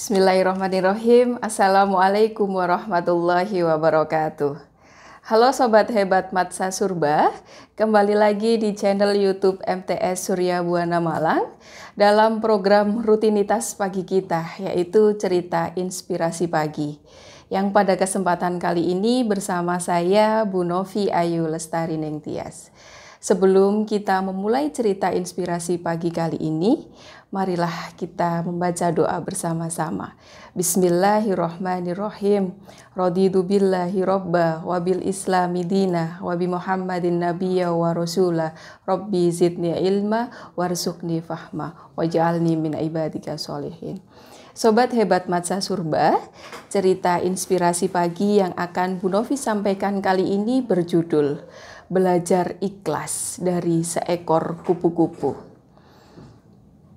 Bismillahirrahmanirrahim. Assalamualaikum warahmatullahi wabarakatuh. Halo Sobat Hebat Matsa Surba, kembali lagi di channel YouTube MTS Surya Buana Malang dalam program rutinitas pagi kita, yaitu Cerita Inspirasi Pagi. Yang pada kesempatan kali ini bersama saya Bu Novi Ayu Lestari Nengtyas. Sebelum kita memulai cerita inspirasi pagi kali ini, marilah kita membaca doa bersama-sama. Bismillahirrahmanirrahim. Raditu billahi robba wa bil islami dina wa bi Muhammadin nabiyya wa rasula. Rabbi zidni ilma warzuqni fahma waj'alni min ibadika sholihin. Sobat Hebat Matsa Surba, cerita inspirasi pagi yang akan Bu Novi sampaikan kali ini berjudul Belajar Ikhlas dari Seekor Kupu-Kupu.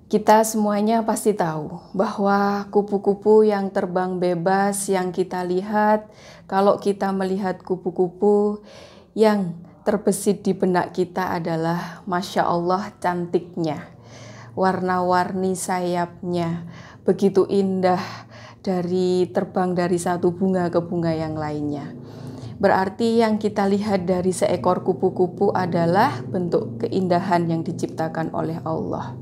Kita semuanya pasti tahu bahwa kupu-kupu yang terbang bebas yang kita lihat, kalau kita melihat kupu-kupu yang terbesit di benak kita adalah Masya Allah cantiknya, warna-warni sayapnya, begitu indah dari terbang dari satu bunga ke bunga yang lainnya. Berarti yang kita lihat dari seekor kupu-kupu adalah bentuk keindahan yang diciptakan oleh Allah.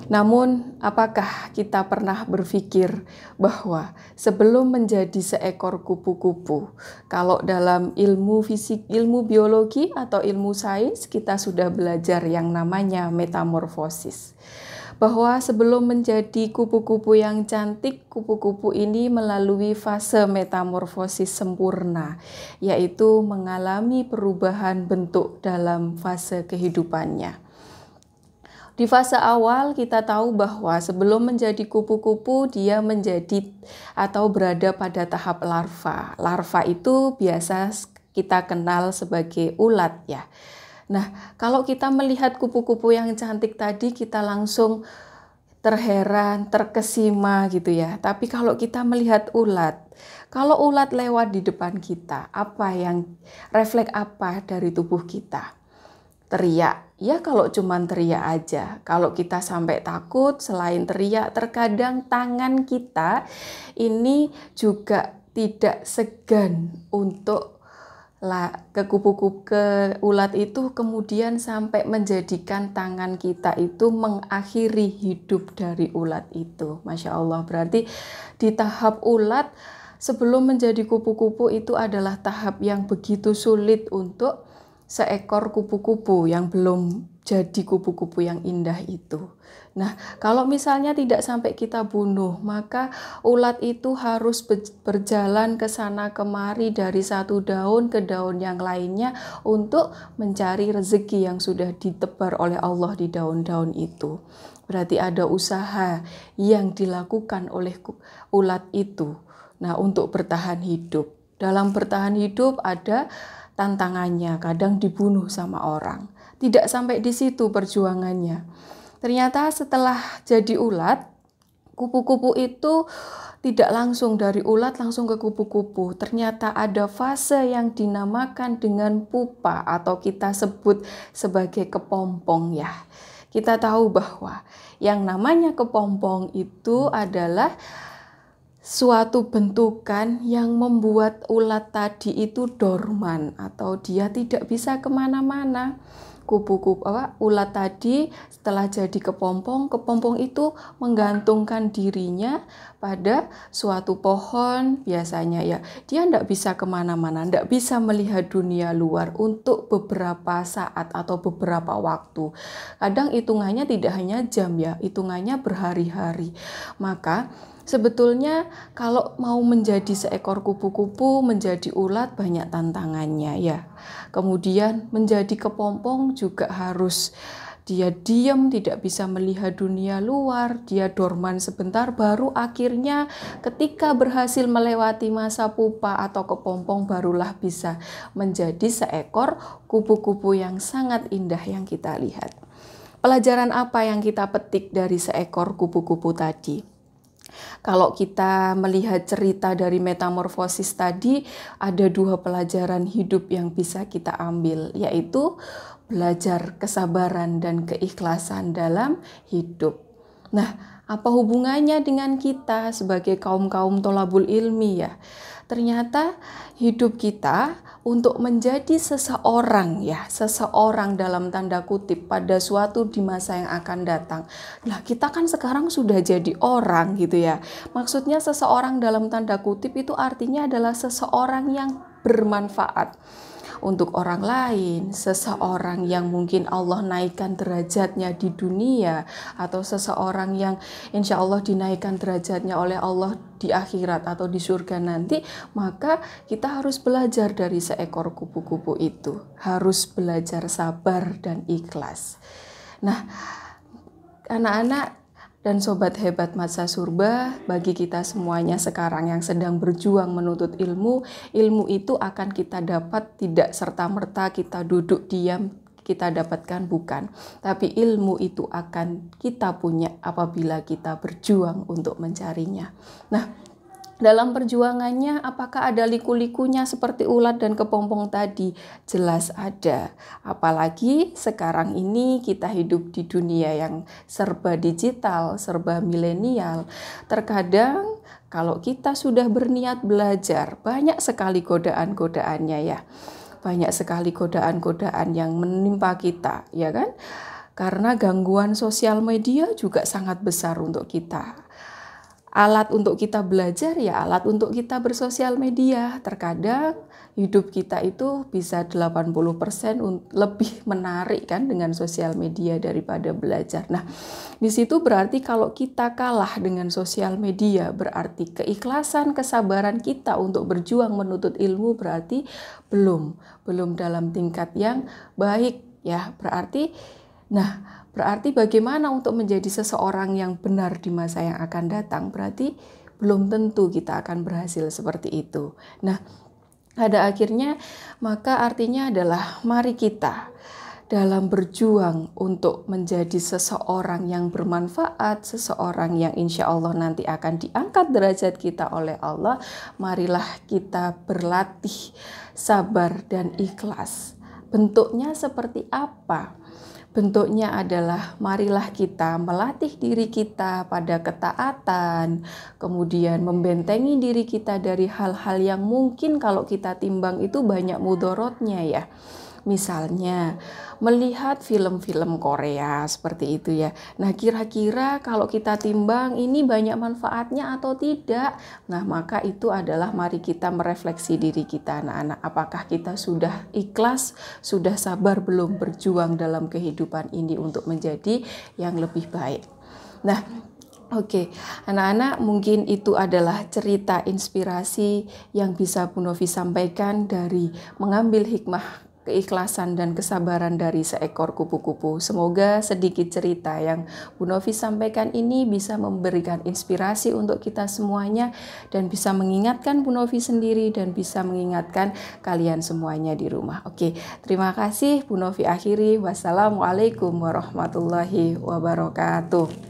Namun, apakah kita pernah berpikir bahwa sebelum menjadi seekor kupu-kupu, kalau dalam ilmu fisik, ilmu biologi atau ilmu sains, kita sudah belajar yang namanya metamorfosis. Bahwa sebelum menjadi kupu-kupu yang cantik, kupu-kupu ini melalui fase metamorfosis sempurna, yaitu mengalami perubahan bentuk dalam fase kehidupannya. Di fase awal kita tahu bahwa sebelum menjadi kupu-kupu dia menjadi atau berada pada tahap larva. Larva itu biasa kita kenal sebagai ulat ya. Nah, kalau kita melihat kupu-kupu yang cantik tadi, kita langsung terheran, terkesima gitu ya. Tapi kalau kita melihat ulat, kalau ulat lewat di depan kita, refleks apa dari tubuh kita? Teriak, ya kalau cuman teriak aja. Kalau kita sampai takut, selain teriak, terkadang tangan kita ini juga tidak segan untuk ke kupu-kupu, ke ulat itu, kemudian sampai menjadikan tangan kita itu mengakhiri hidup dari ulat itu. Masya Allah, berarti di tahap ulat sebelum menjadi kupu-kupu itu adalah tahap yang begitu sulit untuk seekor kupu-kupu yang belum jadi kupu-kupu yang indah itu. Nah, kalau misalnya tidak sampai kita bunuh, maka ulat itu harus berjalan ke sana kemari dari satu daun ke daun yang lainnya untuk mencari rezeki yang sudah ditebar oleh Allah di daun-daun itu. Berarti ada usaha yang dilakukan oleh ulat itu. Nah, untuk bertahan hidup. Dalam bertahan hidup ada tantangannya, kadang dibunuh sama orang. Tidak sampai di situ perjuangannya. Ternyata setelah jadi ulat, kupu-kupu itu tidak langsung dari ulat langsung ke kupu-kupu. Ternyata ada fase yang dinamakan dengan pupa atau kita sebut sebagai kepompong ya. Kita tahu bahwa yang namanya kepompong itu adalah suatu bentukan yang membuat ulat tadi itu dorman atau dia tidak bisa kemana-mana. Ulat tadi setelah jadi kepompong itu menggantungkan dirinya pada suatu pohon biasanya ya. Dia tidak bisa kemana-mana, tidak bisa melihat dunia luar untuk beberapa saat atau beberapa waktu. Kadang hitungannya tidak hanya jam ya, hitungannya berhari-hari. Maka sebetulnya kalau mau menjadi seekor kupu-kupu, menjadi ulat banyak tantangannya ya. Kemudian menjadi kepompong juga harus dia diam, tidak bisa melihat dunia luar, dia dorman sebentar, baru akhirnya ketika berhasil melewati masa pupa atau kepompong barulah bisa menjadi seekor kupu-kupu yang sangat indah yang kita lihat. Pelajaran apa yang kita petik dari seekor kupu-kupu tadi? Kalau kita melihat cerita dari metamorfosis tadi, ada dua pelajaran hidup yang bisa kita ambil, yaitu belajar kesabaran dan keikhlasan dalam hidup. Nah, Apa hubungannya dengan kita sebagai kaum-kaum tholabul ilmi ya? Ternyata hidup kita untuk menjadi seseorang ya, seseorang dalam tanda kutip pada suatu di masa yang akan datang. Nah, kita kan sekarang sudah jadi orang gitu ya. Maksudnya seseorang dalam tanda kutip itu artinya adalah seseorang yang bermanfaat untuk orang lain, seseorang yang mungkin Allah naikkan derajatnya di dunia, atau seseorang yang insya Allah dinaikkan derajatnya oleh Allah di akhirat atau di surga nanti, maka kita harus belajar dari seekor kupu-kupu itu, harus belajar sabar dan ikhlas. Nah, anak-anak dan sobat hebat masa surba, bagi kita semuanya sekarang yang sedang berjuang menuntut ilmu, ilmu itu akan kita dapat tidak serta-merta kita duduk diam, kita dapatkan, bukan. Tapi ilmu itu akan kita punya apabila kita berjuang untuk mencarinya. Nah, dalam perjuangannya, apakah ada liku-likunya seperti ulat dan kepompong tadi? Jelas ada. Apalagi sekarang ini kita hidup di dunia yang serba digital, serba milenial. Terkadang kalau kita sudah berniat belajar, banyak sekali godaan-godaannya ya. Banyak sekali godaan-godaan yang menimpa kita, ya kan? Karena gangguan sosial media juga sangat besar untuk kita. Alat untuk kita belajar ya alat untuk kita bersosial media. Terkadang hidup kita itu bisa 80% lebih menarik kan dengan sosial media daripada belajar. Nah, di situ berarti kalau kita kalah dengan sosial media, berarti keikhlasan, kesabaran kita untuk berjuang menuntut ilmu berarti belum dalam tingkat yang baik ya. Berarti bagaimana untuk menjadi seseorang yang benar di masa yang akan datang? Berarti belum tentu kita akan berhasil seperti itu. Nah, pada akhirnya maka artinya adalah mari kita dalam berjuang untuk menjadi seseorang yang bermanfaat, seseorang yang insya Allah nanti akan diangkat derajat kita oleh Allah, marilah kita berlatih sabar dan ikhlas. Bentuknya seperti apa? Bentuknya adalah marilah kita melatih diri kita pada ketaatan, kemudian membentengi diri kita dari hal-hal yang mungkin kalau kita timbang itu banyak mudorotnya ya. Misalnya melihat film-film Korea seperti itu ya. Nah, kira-kira kalau kita timbang ini banyak manfaatnya atau tidak? Nah, maka itu adalah mari kita merefleksi diri kita anak-anak. Apakah kita sudah ikhlas, sudah sabar belum berjuang dalam kehidupan ini untuk menjadi yang lebih baik. Nah, oke, anak-anak, mungkin itu adalah cerita inspirasi yang bisa Bu Novi sampaikan dari mengambil hikmah keikhlasan dan kesabaran dari seekor kupu-kupu. Semoga sedikit cerita yang Bu Novi sampaikan ini bisa memberikan inspirasi untuk kita semuanya dan bisa mengingatkan Bu Novi sendiri dan bisa mengingatkan kalian semuanya di rumah. Oke, terima kasih Bu Novi akhiri. Wassalamualaikum warahmatullahi wabarakatuh.